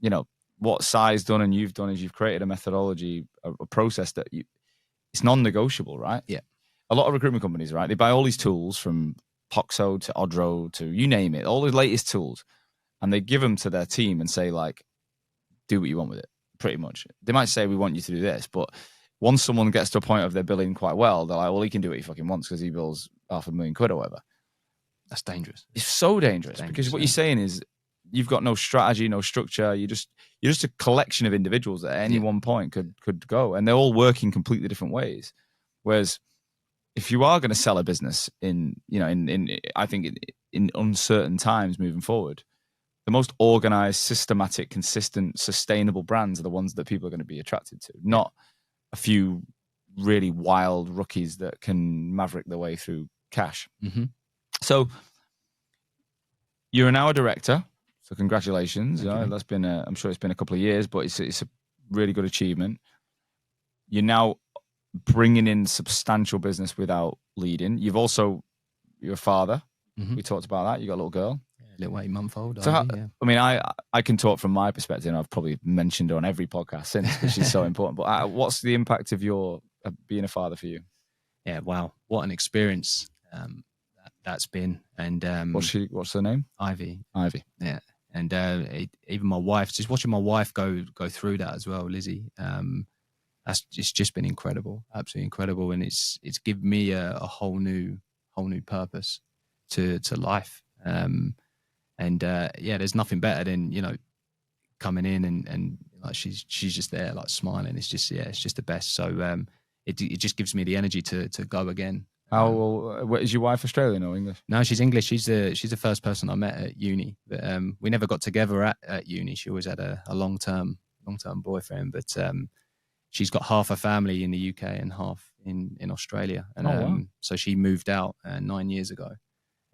you know, what Sai's done and you've done is you've created a methodology, a process that it's non-negotiable, right? Yeah. A lot of recruitment companies, right? They buy all these tools from Poxo to Odro to you name it, all the latest tools, and they give them to their team and say, like, do what you want with it, pretty much. They might say, we want you to do this, but once someone gets to a point of they're billing quite well, they're like, well, he can do what he fucking wants because he bills £500,000 or whatever. That's dangerous. It's so dangerous because what you're saying is you've got no strategy, no structure. You're just a collection of individuals that at any one point could go, and they're all working completely different ways. Whereas if you are going to sell a business in uncertain times moving forward, the most organized, systematic, consistent, sustainable brands are the ones that people are going to be attracted to, not a few really wild rookies that can maverick their way through cash. Mm-hmm. So you're now a director. So congratulations. That's been I'm sure it's been a couple of years, but it's a really good achievement. You're now bringing in substantial business without leading. You're a father. Mm-hmm. We talked about that. You got a little girl. Little 8-month-old. So I mean, I can talk from my perspective, and I've probably mentioned her on every podcast since because she's so important. But what's the impact of being a father for you? Yeah, wow, what an experience that's been. And what's her name? Ivy. Yeah. And even my wife, just watching my wife go through that as well, Lizzie. It's just been incredible, absolutely incredible, and it's given me a whole new purpose to life. There's nothing better than coming in and like she's just there like smiling. It's just the best. So it just gives me the energy to go again. Is your wife Australian or English? No, she's English. She's the first person I met at uni, but we never got together at uni. She always had a long-term boyfriend, but she's got half her family in the UK and half in Australia. And so she moved out 9 years ago,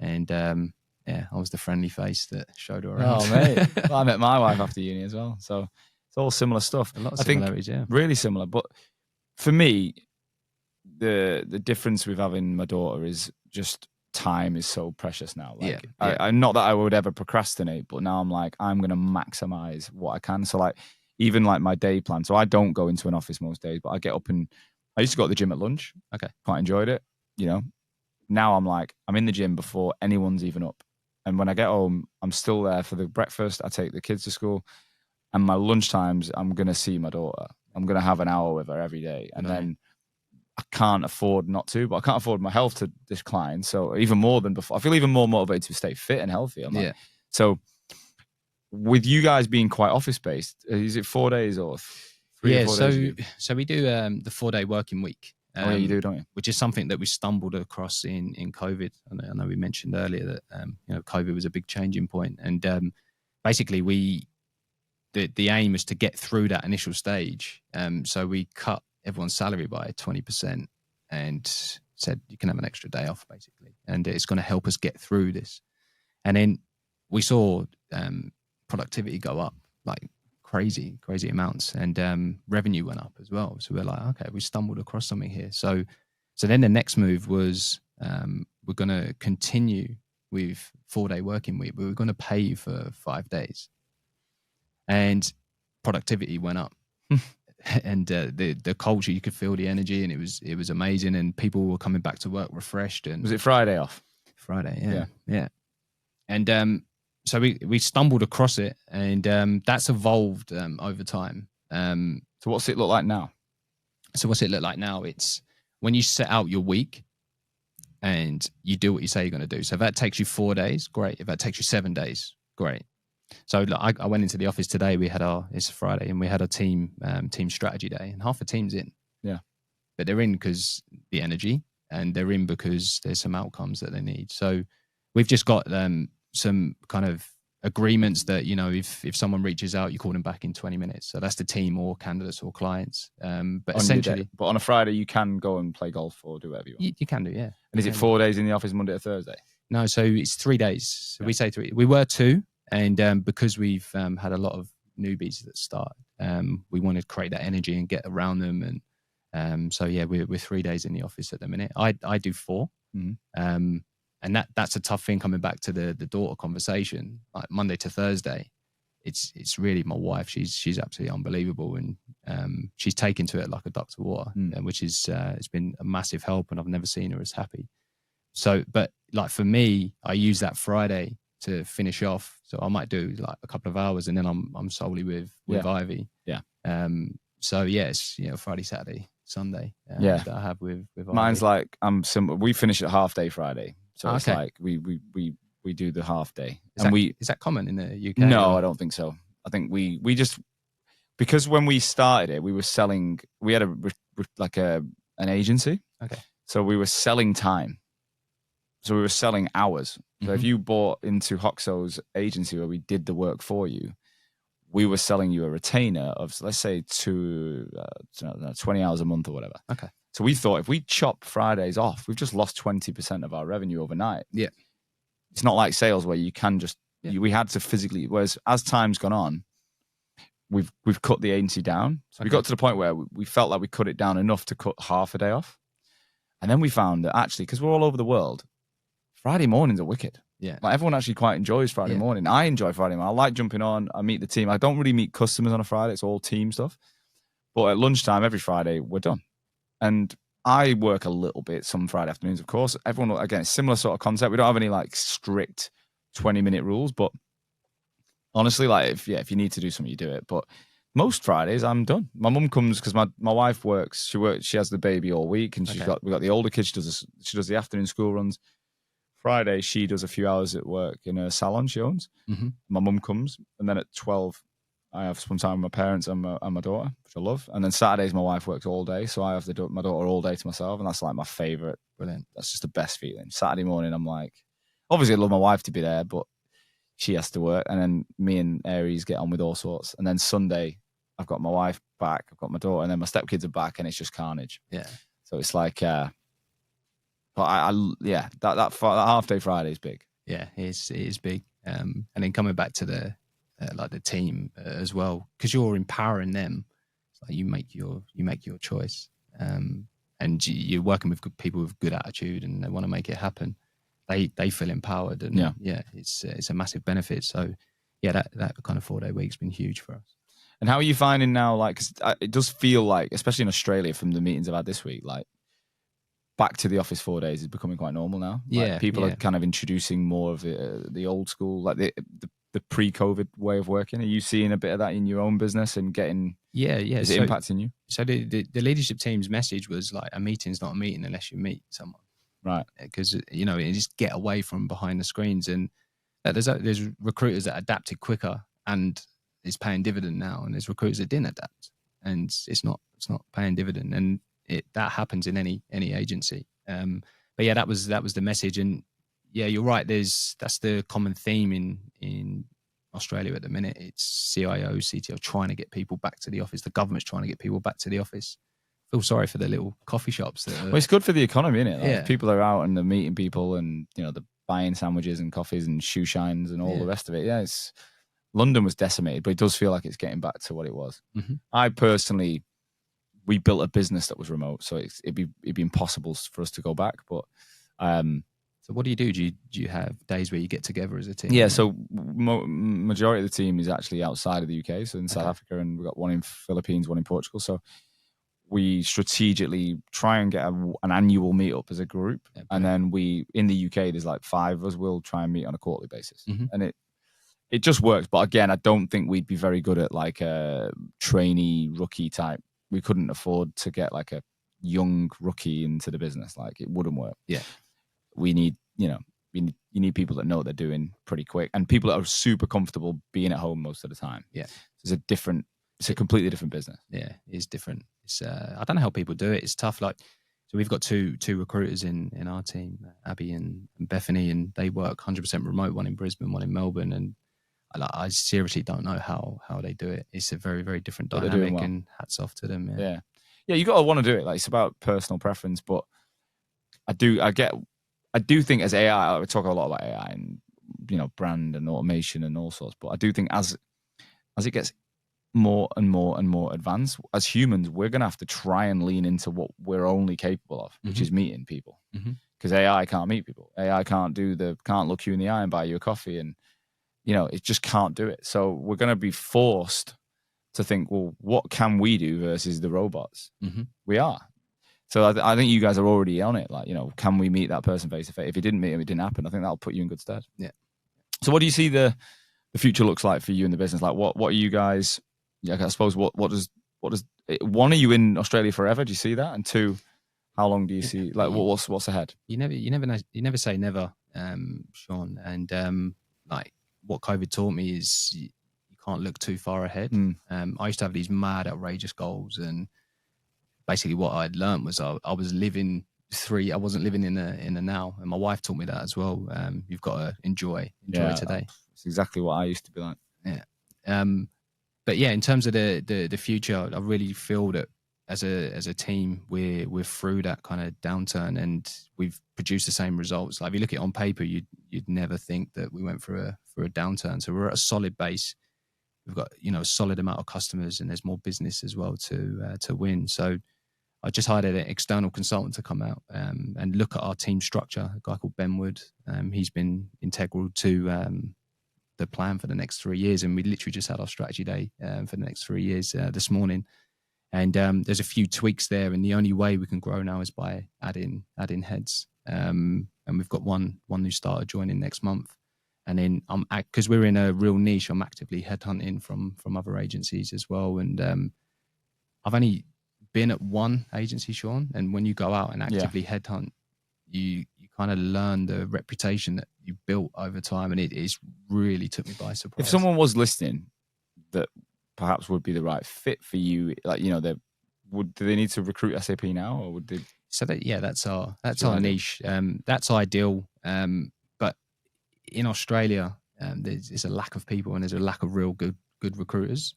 and I was the friendly face that showed her around. Oh, mate. Well, I met my wife after uni as well, so it's all similar stuff. A lot of similarities, really similar. But for me, the difference with having my daughter is just time is so precious now. I'm not that I would ever procrastinate, but now I'm like, I'm going to maximize what I can. So even my day plan. So I don't go into an office most days, but I get up and I used to go to the gym at lunch. Okay. Quite enjoyed it. Now I'm in the gym before anyone's even up. And when I get home, I'm still there for the breakfast. I take the kids to school, and my lunch times, I'm going to see my daughter. I'm going to have an hour with her every day. And then I can't afford not to, but I can't afford my health to decline. So even more than before, I feel even more motivated to stay fit and healthy. So with you guys being quite office-based, is it 4 days or 3 or 4 days? So we do the 4-day working week. You do, don't you? Which is something that we stumbled across in COVID. I know we mentioned earlier that COVID was a big changing point, and basically the aim is to get through that initial stage. So we cut everyone's salary by 20% and said you can have an extra day off, basically, and it's going to help us get through this. And then we saw productivity go up like crazy amounts, and revenue went up as well. So we're like, okay, we stumbled across something here. So then the next move was we're going to continue with 4-day working week, but we're going to pay you for 5 days. And productivity went up. And the culture, you could feel the energy, and it was amazing, and people were coming back to work refreshed. And was it Friday off? Friday, yeah. And so we stumbled across it, and that's evolved over time. So what's it look like now? It's when you set out your week and you do what you say you're going to do. So if that takes you 4 days, great. If that takes you 7 days, great. So I went into the office today. It's Friday, and we had a team strategy day, and half the team's in. Yeah, but they're in because the energy, and they're in because there's some outcomes that they need. So we've just got some kind of agreements that, you know, if someone reaches out, you call them back in 20 minutes. So that's the team or candidates or clients. But essentially, but on a Friday, you can go and play golf or do whatever you want. You can do, yeah. And is it 4 days in the office, Monday to Thursday? No, so it's 3 days. So we say 3. We were 2, and because we've had a lot of newbies that start, we wanted to create that energy and get around them. And so yeah, we're 3 days in the office at the minute. I do 4. Mm-hmm. And that's a tough thing, coming back to the daughter conversation. Like Monday to Thursday, it's really my wife. She's absolutely unbelievable, and she's taken to it like a duck to water, which is it's been a massive help, and I've never seen her as happy. So, but like for me, I use that Friday to finish off. So I might do like a couple of hours, and then I'm solely with Ivy. Yeah. So yeah, it's Friday, Saturday, Sunday. That I have with Mine's Ivy. like I'm similar. We finish at half day Friday. So it's like we do the half day. Is that common in the UK? No, I don't think so. I think we just, because when we started it, we were selling. We had an agency. Okay. So we were selling time. So we were selling hours. So if you bought into Hoxo's agency where we did the work for you, we were selling you a retainer of, let's say, 20 hours a month or whatever. Okay. So we thought, if we chop Fridays off, we've just lost 20% of our revenue overnight. Yeah. It's not like sales where you can just, we had to physically, whereas as time's gone on, we've cut the agency down. So we got to the point where we felt like we cut it down enough to cut half a day off. And then we found that actually, because we're all over the world, Friday mornings are wicked. Yeah. Like everyone actually quite enjoys Friday morning. I enjoy Friday morning. I like jumping on. I meet the team. I don't really meet customers on a Friday. It's all team stuff. But at lunchtime every Friday, we're done. And I work a little bit some Friday afternoons, of course. Everyone, again, similar sort of concept. We don't have any like strict 20-minute rules, but honestly, like if you need to do something, you do it. But most Fridays I'm done. My mum comes because my wife works. She has the baby all week, and we got the older kid. She does the afternoon school runs. Friday she does a few hours at work in a salon she owns. Mm-hmm. My mum comes, and then at 12 I have some time with my parents and my daughter, which I love. And then Saturdays my wife works all day, so I have my daughter all day to myself, and that's like my favorite. Brilliant. That's just the best feeling. Saturday morning I'm like, obviously I love my wife to be there, but she has to work, and then me and Aries get on with all sorts. And then Sunday I've got my wife back, I've got my daughter, and then my stepkids are back, and it's just carnage. Yeah. So it's like, but that half day Friday is big. Yeah, it is big. And then coming back to the team as well, because you're empowering them. It's like you make your choice, and you're working with good people with good attitude, and they want to make it happen. They feel empowered, and it's a massive benefit. So that kind of 4-day week's been huge for us. And how are you finding now? Like, 'cause it does feel like, especially in Australia, from the meetings I've had this week, like back to the office 4 days is becoming quite normal now. Like, people are kind of introducing more of the old school, like the pre-COVID way of working. Are you seeing a bit of that in your own business and getting? Is it impacting you? So the leadership team's message was like, a meeting's not a meeting unless you meet someone. Right. Because you just get away from behind the screens, and there's recruiters that adapted quicker and it's paying dividend now, and there's recruiters that didn't adapt and it's not paying dividend, and that happens in any agency. But yeah, that was the message, and yeah, you're right. That's the common theme in Australia at the minute. It's CIO, CTO trying to get people back to the office. The government's trying to get people back to the office. Feel sorry for the little coffee shops. Well, it's good for the economy, isn't it? Like, people are out and they're meeting people, and they're buying sandwiches and coffees and shoe shines and all the rest of it. Yeah, London was decimated, but it does feel like it's getting back to what it was. Mm-hmm. I personally, we built a business that was remote, so it'd be impossible for us to go back. But so what do you do? Do you have days where you get together as a team? Yeah, so majority of the team is actually outside of the UK, so in South Africa, and we've got one in Philippines, one in Portugal. So we strategically try and get an annual meetup as a group, and then in the UK there's like 5 of us. We'll try and meet on a quarterly basis, and it just works. But again, I don't think we'd be very good at like a trainee rookie type. We couldn't afford to get like a young rookie into the business. Like, it wouldn't work. Yeah, we need you need people that know what they're doing pretty quick, and people that are super comfortable being at home most of the time. Yeah, it's a completely different business. Yeah, it's different. It's I don't know how people do it. It's tough. Like, So we've got two recruiters in our team, Abby and Bethany, and they work 100% remote, one in Brisbane, one in Melbourne. And I seriously don't know how they do it. It's a very, very different dynamic, well. And hats off to them. Yeah. You got to want to do it. Like, it's about personal preference, but I do think as AI, we talk a lot about AI and, brand and automation and all sorts, but I do think as it gets more and more and more advanced, as humans, we're going to have to try and lean into what we're only capable of, which is meeting people. Because AI can't meet people. AI can't look you in the eye and buy you a coffee, and it just can't do it. So we're going to be forced to think, well, what can we do versus the robots? We are. So I think you guys are already on it. Like, can we meet that person face to face? If you didn't meet him, it didn't happen. I think that'll put you in good stead. Yeah. So what do you see the future looks like for you in the business? Like, what are you guys? Yeah, I suppose what does one, are you in Australia forever? Do you see that? And two, how long do you see? Like, what's ahead? You never know. You never say never, Sean. And like what COVID taught me is you can't look too far ahead. I used to have these mad, outrageous goals, and basically what I'd learned was I was living I wasn't living in the now, and my wife taught me that as well. You've got to enjoy today. It's exactly what I used to be like. Yeah. But yeah, in terms of the future, I really feel that as a team, we're through that kind of downturn, and we've produced the same results. Like, if you look at it on paper, you'd never think that we went through a downturn. So we're at a solid base. We've got a solid amount of customers, and there's more business as well to win. So I just hired an external consultant to come out and look at our team structure. A guy called Ben Wood. He's been integral to the plan for the next 3 years, and we literally just had our strategy day for the next 3 years this morning. And there's a few tweaks there, and the only way we can grow now is by adding heads. And we've got one new starter joining next month. And then because we're in a real niche, I'm actively headhunting from other agencies as well. And I've only been at one agency, Sean, and when you go out and actively headhunt, you kind of learn the reputation that you built over time, and it really took me by surprise. If someone was listening that perhaps would be the right fit for you, like, do they need to recruit SAP now, or would they? So that's our niche. That's ideal. But in Australia, there's a lack of people, and there's a lack of real good recruiters.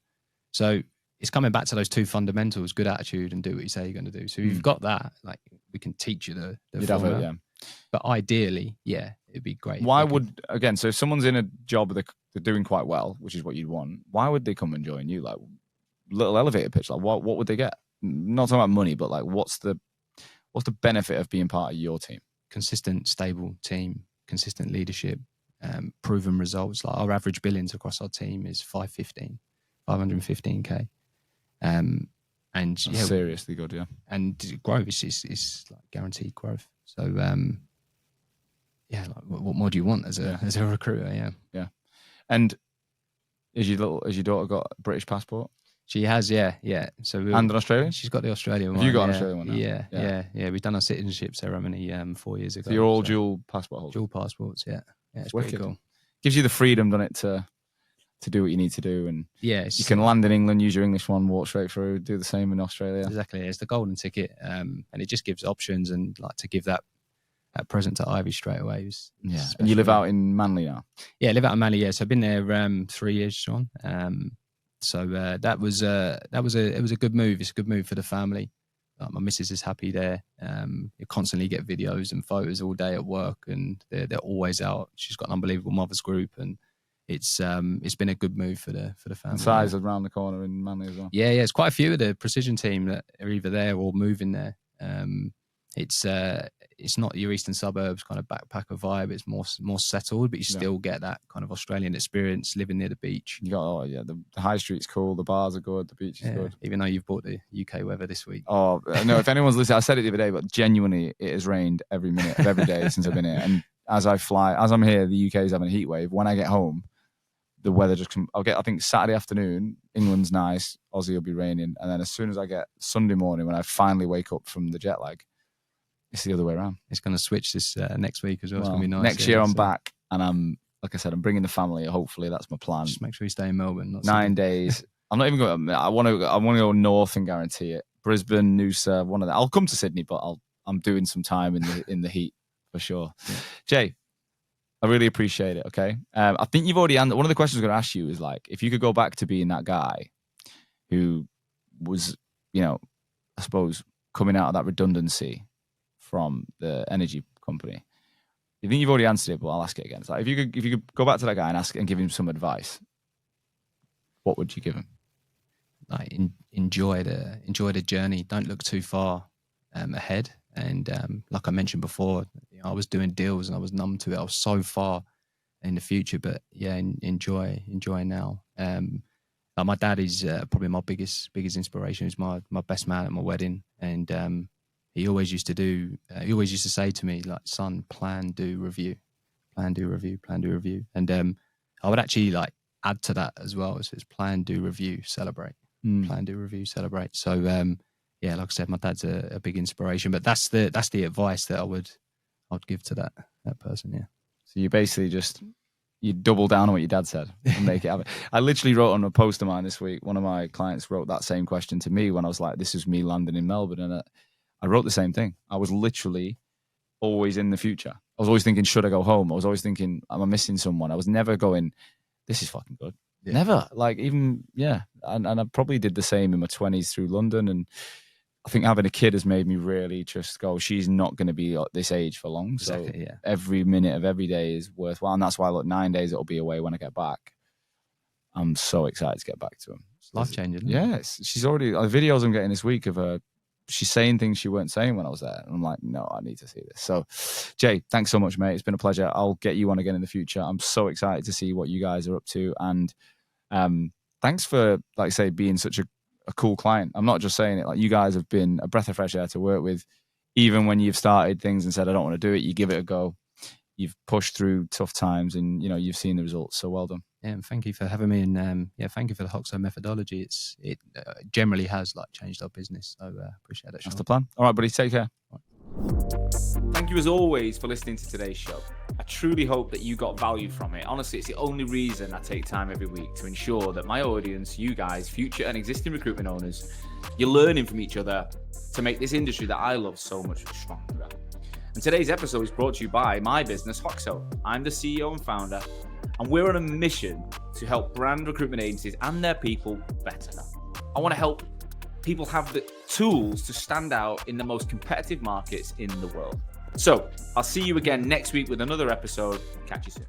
So it's coming back to those two fundamentals: good attitude and do what you say you're going to do. So if you've got that, like, we can teach you the formula. Yeah. But ideally, it'd be great. Why would, again, so if someone's in a job they're doing quite well, which is what you'd want, why would they come and join you? Like, little elevator pitch, like what would they get? Not talking about money, but like, what's the benefit of being part of your team? Consistent, stable team, consistent leadership, proven results. Like, our average billings across our team is 515K. And that's seriously good, yeah. And growth is like guaranteed growth. So like, what more do you want as a recruiter? Yeah. And is your daughter got a British passport? She has, yeah. So and an Australian? She's got the Australian one. Have you got an Australian one now? Yeah. We've done our citizenship ceremony 4 years ago. So you're all dual passport holders? Dual passports, yeah. It's pretty cool. Gives you the freedom, doesn't it, to do what you need to do, and you can land in England, use your English one, walk straight through, do the same in Australia. Exactly, it's the golden ticket, and it just gives options, and like to give that present to Ivy straight away. And you live out in Manly now? Yeah, I live out in Manly. Yeah, so I've been there 3 years, Sean. So that was a good move. It's a good move for the family. My missus is happy there. You constantly get videos and photos all day at work, and they're always out. She's got an unbelievable mother's group, and it's been a good move for the family. And size around the corner in Manly as well. Yeah, it's quite a few of the precision team that are either there or moving there. It's not your eastern suburbs kind of backpacker vibe. It's more settled, but you still get that kind of Australian experience living near the beach. You got the high street's cool, the bars are good, the beach is good. Even though you've bought the UK weather this week. Oh no! If anyone's listening, I said it the other day, but genuinely, it has rained every minute of every day since I've been here. And as I'm here, the UK is having a heat wave. When I get home, the weather I'll get, I think, Saturday afternoon, England's nice, Aussie will be raining, and then as soon as I get Sunday morning, when I finally wake up from the jet lag, it's the other way around. It's going to switch this next week as well. It's going to be nice. Next year I'm back, and I'm, like I said, I'm bringing the family. Hopefully that's my plan. Just make sure you stay in Melbourne. 9 days. I'm not even going. I want to go north and guarantee it. Brisbane, Noosa, one of them. I'll come to Sydney, but I'm doing some time in the heat for sure. Yeah. Jay, I really appreciate it. Okay. I think you've already answered. One of the questions I'm going to ask you is like, if you could go back to being that guy who was, I suppose coming out of that redundancy from the energy company. You think you've already answered it, but I'll ask it again. It's like if you could go back to that guy and ask and give him some advice, what would you give him? Like enjoy the journey. Don't look too far ahead. And like I mentioned before, I was doing deals and I was numb to it. I was so far in the future, but yeah, enjoy now. Like my dad is probably my biggest inspiration. He's my best man at my wedding, and he always used to say to me, like, son, plan, do, review. And I would actually like add to that as well. It says plan, do, review, celebrate. Plan, do, review, celebrate. So yeah, like I said, my dad's a big inspiration, but that's the advice that I'd give to that person. Yeah. So you basically you double down on what your dad said and make it happen. I literally wrote on a post of mine this week, one of my clients wrote that same question to me when I was like, this is me landing in Melbourne. And I wrote the same thing. I was literally always in the future. I was always thinking, should I go home? I was always thinking, am I missing someone? I was never going, this is fucking good. Yeah. Never. Like even, yeah. And I probably did the same in my 20s through London. And I think having a kid has made me really just go, she's not going to be at this age for long. Exactly, so yeah. Every minute of every day is worthwhile. And that's why, look, 9 days it'll be away when I get back. I'm so excited to get back to him. It's life-changing. Yes. She's already, videos I'm getting this week of her, she's saying things she weren't saying when I was there. And I'm like, no, I need to see this. So Jay, thanks so much, mate. It's been a pleasure. I'll get you on again in the future. I'm so excited to see what you guys are up to. And thanks for, like I say, being such a cool client. I'm not just saying it, like you guys have been a breath of fresh air to work with. Even when you've started things and said, I don't want to do it, you give it a go. You've pushed through tough times and, you've seen the results. So well done. Yeah, and thank you for having me. And thank you for the Hoxo methodology. It generally has like changed our business. So appreciate it. That's the plan. All right, buddy. Take care. Thank you as always for listening to today's show. I truly hope that you got value from it. Honestly, it's the only reason I take time every week to ensure that my audience, you guys, future and existing recruitment owners, you're learning from each other to make this industry that I love so much stronger. And today's episode is brought to you by my business, Hoxo. I'm the CEO and founder, and we're on a mission to help brand recruitment agencies and their people better. I want to help people have the tools to stand out in the most competitive markets in the world. So I'll see you again next week with another episode. Catch you soon.